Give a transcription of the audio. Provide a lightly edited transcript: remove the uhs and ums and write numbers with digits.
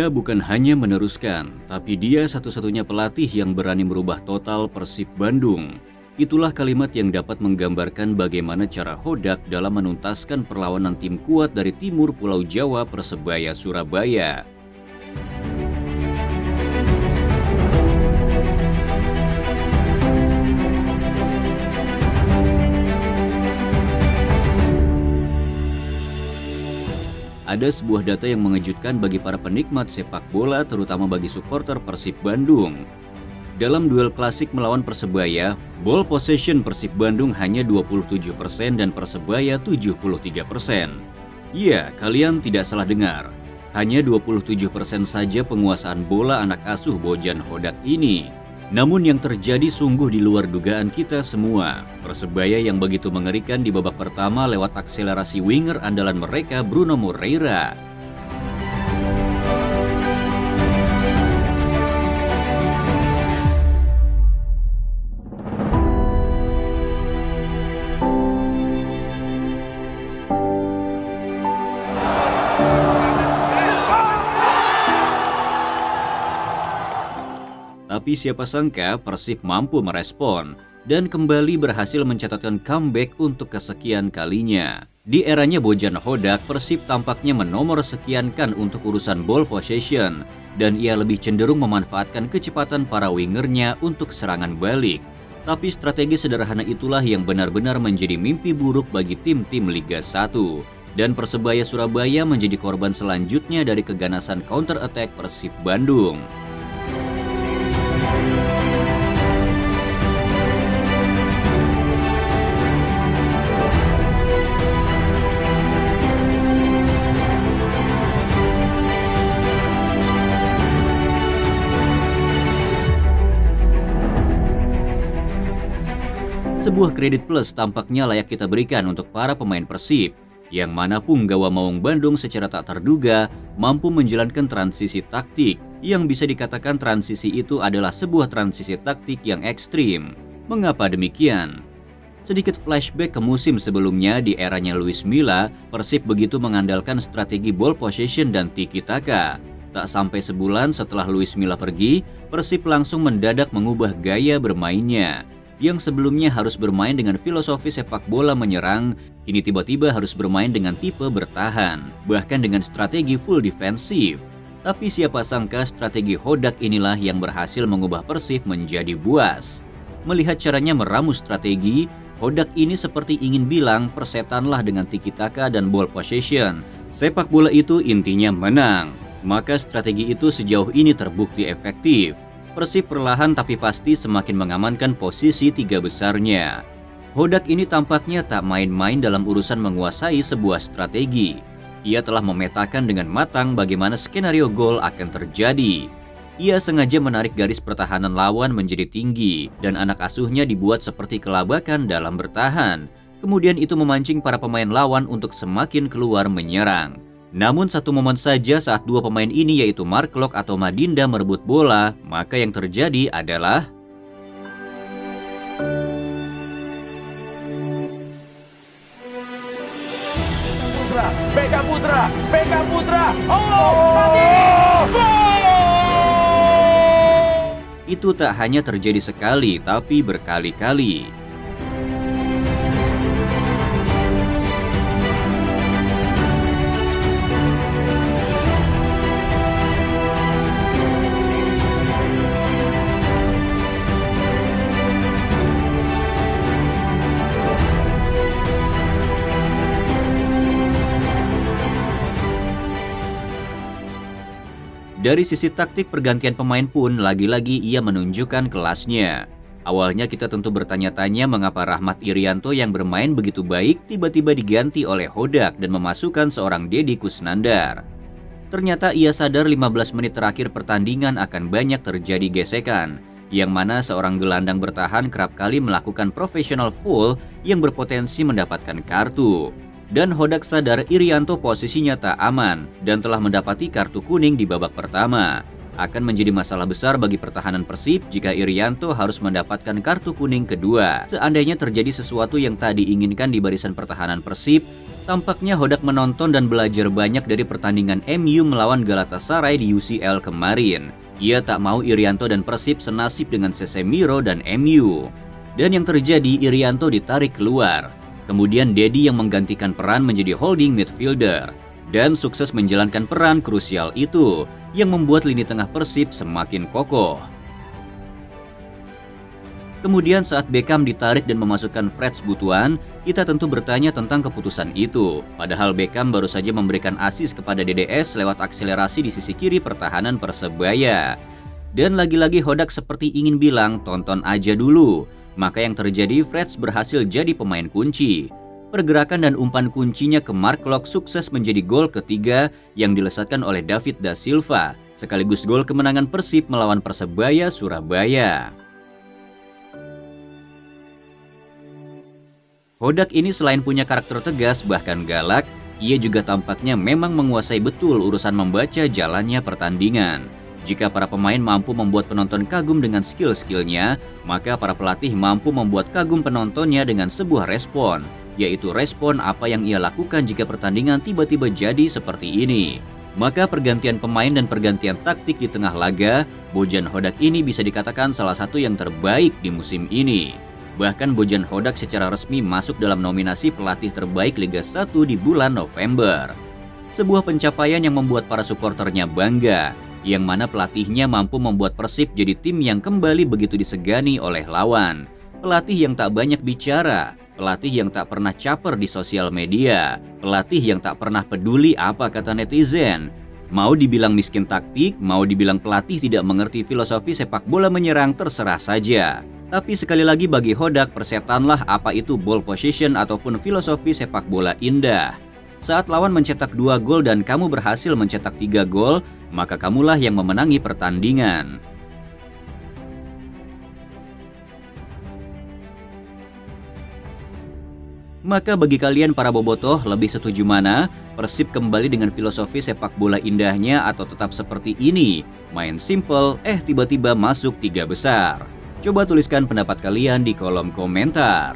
Dia bukan hanya meneruskan, tapi dia satu-satunya pelatih yang berani merubah total Persib Bandung. Itulah kalimat yang dapat menggambarkan bagaimana cara Hodak dalam menuntaskan perlawanan tim kuat dari timur Pulau Jawa Persebaya Surabaya. Ada sebuah data yang mengejutkan bagi para penikmat sepak bola, terutama bagi supporter Persib Bandung. Dalam duel klasik melawan Persebaya, ball possession Persib Bandung hanya 27% dan Persebaya 73%. Iya, kalian tidak salah dengar. Hanya 27% saja penguasaan bola anak asuh Bojan Hodak ini. Namun yang terjadi sungguh di luar dugaan kita semua. Persebaya yang begitu mengerikan di babak pertama lewat akselerasi winger andalan mereka Bruno Moreira. Tapi siapa sangka Persib mampu merespon dan kembali berhasil mencatatkan comeback untuk kesekian kalinya. Di eranya Bojan Hodak, Persib tampaknya menomor sekiankan untuk urusan ball possession dan ia lebih cenderung memanfaatkan kecepatan para wingernya untuk serangan balik. Tapi strategi sederhana itulah yang benar-benar menjadi mimpi buruk bagi tim-tim Liga 1. Dan Persebaya Surabaya menjadi korban selanjutnya dari keganasan counter attack Persib Bandung. Sebuah kredit plus tampaknya layak kita berikan untuk para pemain Persib, yang mana Punggawa Maung Bandung secara tak terduga mampu menjalankan transisi taktik, yang bisa dikatakan transisi itu adalah sebuah transisi taktik yang ekstrim. Mengapa demikian? Sedikit flashback ke musim sebelumnya di eranya Luis Milla, Persib begitu mengandalkan strategi ball possession dan tiki-taka. Tak sampai sebulan setelah Luis Milla pergi, Persib langsung mendadak mengubah gaya bermainnya. Yang sebelumnya harus bermain dengan filosofi sepak bola menyerang, kini tiba-tiba harus bermain dengan tipe bertahan, bahkan dengan strategi full defensif. Tapi siapa sangka strategi Hodak inilah yang berhasil mengubah Persib menjadi buas. Melihat caranya meramu strategi, Hodak ini seperti ingin bilang persetanlah dengan tiki-taka dan ball possession. Sepak bola itu intinya menang, maka strategi itu sejauh ini terbukti efektif. Persib perlahan tapi pasti semakin mengamankan posisi tiga besarnya. Hodak ini tampaknya tak main-main dalam urusan menguasai sebuah strategi. Ia telah memetakan dengan matang bagaimana skenario gol akan terjadi. Ia sengaja menarik garis pertahanan lawan menjadi tinggi dan anak asuhnya dibuat seperti kelabakan dalam bertahan. Kemudian itu memancing para pemain lawan untuk semakin keluar menyerang. Namun satu momen saja saat dua pemain ini yaitu Mark Klok atau Madinda merebut bola, maka yang terjadi adalah Beckham Putra, mati! Itu tak hanya terjadi sekali, tapi berkali-kali. Dari sisi taktik pergantian pemain pun lagi-lagi ia menunjukkan kelasnya. Awalnya kita tentu bertanya-tanya mengapa Rahmat Irianto yang bermain begitu baik tiba-tiba diganti oleh Hodak dan memasukkan seorang Deddy Kusnandar. Ternyata ia sadar 15 menit terakhir pertandingan akan banyak terjadi gesekan, yang mana seorang gelandang bertahan kerap kali melakukan professional foul yang berpotensi mendapatkan kartu. Dan Hodak sadar Irianto posisinya tak aman dan telah mendapati kartu kuning di babak pertama. Akan menjadi masalah besar bagi pertahanan Persib jika Irianto harus mendapatkan kartu kuning kedua. Seandainya terjadi sesuatu yang tak diinginkan di barisan pertahanan Persib, Tampaknya Hodak menonton dan belajar banyak dari pertandingan MU melawan Galatasaray di UCL kemarin. Ia tak mau Irianto dan Persib senasib dengan Casemiro dan MU. Dan yang terjadi, Irianto ditarik keluar. Kemudian Dedi yang menggantikan peran menjadi holding midfielder. Dan sukses menjalankan peran krusial itu yang membuat lini tengah Persib semakin kokoh. Kemudian saat Beckham ditarik dan memasukkan Freds Butuan, kita tentu bertanya tentang keputusan itu. Padahal Beckham baru saja memberikan asis kepada DDS lewat akselerasi di sisi kiri pertahanan Persebaya. Dan lagi-lagi Hodak seperti ingin bilang, tonton aja dulu. Maka yang terjadi, Freds berhasil jadi pemain kunci. Pergerakan dan umpan kuncinya ke Mark Klok sukses menjadi gol ketiga yang dilesatkan oleh David da Silva, sekaligus gol kemenangan Persib melawan Persebaya Surabaya. Hodak ini selain punya karakter tegas bahkan galak, ia juga tampaknya memang menguasai betul urusan membaca jalannya pertandingan. Jika para pemain mampu membuat penonton kagum dengan skill-skillnya, maka para pelatih mampu membuat kagum penontonnya dengan sebuah respon, yaitu respon apa yang ia lakukan jika pertandingan tiba-tiba jadi seperti ini. Maka pergantian pemain dan pergantian taktik di tengah laga, Bojan Hodak ini bisa dikatakan salah satu yang terbaik di musim ini. Bahkan Bojan Hodak secara resmi masuk dalam nominasi pelatih terbaik Liga 1 di bulan November. Sebuah pencapaian yang membuat para suporternya bangga, yang mana pelatihnya mampu membuat Persib jadi tim yang kembali begitu disegani oleh lawan. Pelatih yang tak banyak bicara, pelatih yang tak pernah caper di sosial media, pelatih yang tak pernah peduli apa kata netizen. Mau dibilang miskin taktik, mau dibilang pelatih tidak mengerti filosofi sepak bola menyerang, terserah saja. Tapi sekali lagi bagi Hodak, persetanlah apa itu ball position ataupun filosofi sepak bola indah. Saat lawan mencetak 2 gol dan kamu berhasil mencetak 3 gol, maka kamulah yang memenangi pertandingan. Maka bagi kalian para bobotoh, lebih setuju mana? Persib kembali dengan filosofi sepak bola indahnya atau tetap seperti ini? Main simple, tiba-tiba masuk 3 besar. Coba tuliskan pendapat kalian di kolom komentar.